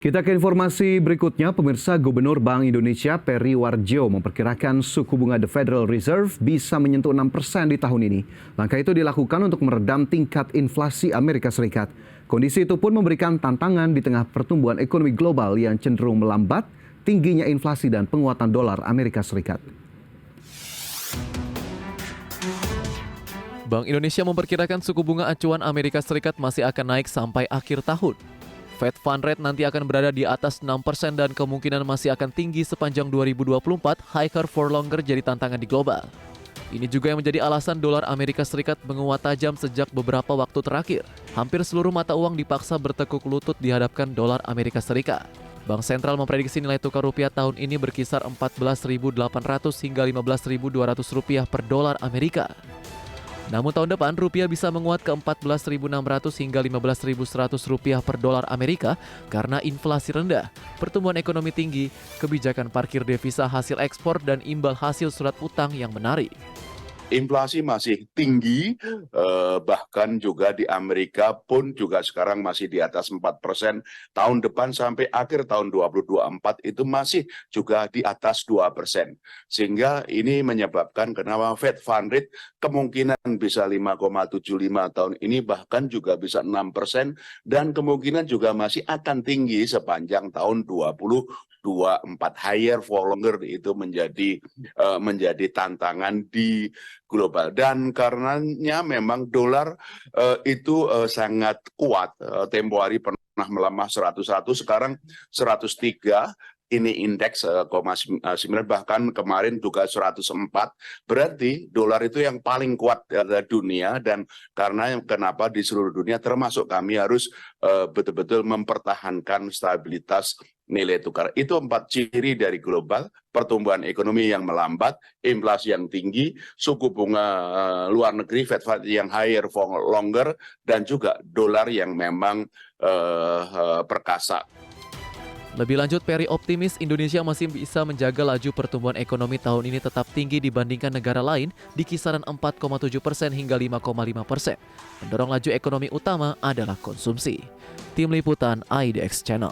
Kita ke informasi berikutnya, pemirsa. Gubernur Bank Indonesia Peri Warjio memperkirakan suku bunga The Federal Reserve bisa menyentuh 6% di tahun ini. Langkah itu dilakukan untuk meredam tingkat inflasi Amerika Serikat. Kondisi itu pun memberikan tantangan di tengah pertumbuhan ekonomi global yang cenderung melambat, tingginya inflasi dan penguatan dolar Amerika Serikat. Bank Indonesia memperkirakan suku bunga acuan Amerika Serikat masih akan naik sampai akhir tahun. Fed Fund Rate nanti akan berada di atas 6% dan kemungkinan masih akan tinggi sepanjang 2024, higher for longer jadi tantangan di global. Ini juga yang menjadi alasan dolar Amerika Serikat menguat tajam sejak beberapa waktu terakhir. Hampir seluruh mata uang dipaksa bertekuk lutut dihadapkan dolar Amerika Serikat. Bank Sentral memprediksi nilai tukar rupiah tahun ini berkisar 14.800 hingga 15.200 rupiah per dolar Amerika. Namun tahun depan rupiah bisa menguat ke 14.600 hingga 15.100 rupiah per dolar Amerika karena inflasi rendah, pertumbuhan ekonomi tinggi, kebijakan parkir devisa hasil ekspor dan imbal hasil surat utang yang menarik. Inflasi masih tinggi, bahkan juga di Amerika pun juga sekarang masih di atas 4%. Tahun depan sampai akhir tahun 2024 itu masih juga di atas 2%. Sehingga ini menyebabkan kenapa Fed Fund Rate kemungkinan bisa 5,75 tahun ini, bahkan juga bisa 6%, dan kemungkinan juga masih akan tinggi sepanjang tahun 2024. Higher for longer itu menjadi tantangan di global, dan karenanya memang dolar itu sangat kuat. Tempo hari pernah melemah 101, sekarang 103. Ini indeks 0,9, bahkan kemarin juga 104. Berarti dolar itu yang paling kuat di dunia, dan karena kenapa di seluruh dunia termasuk kami harus betul-betul mempertahankan stabilitas nilai tukar. Itu 4 ciri dari global: pertumbuhan ekonomi yang melambat, inflasi yang tinggi, suku bunga luar negeri Fed Fund yang higher for longer, dan juga dolar yang memang perkasa. Lebih lanjut, Peri optimis Indonesia masih bisa menjaga laju pertumbuhan ekonomi tahun ini tetap tinggi dibandingkan negara lain di kisaran 4,7% hingga 5,5%. Pendorong laju ekonomi utama adalah konsumsi. Tim Liputan IDX Channel.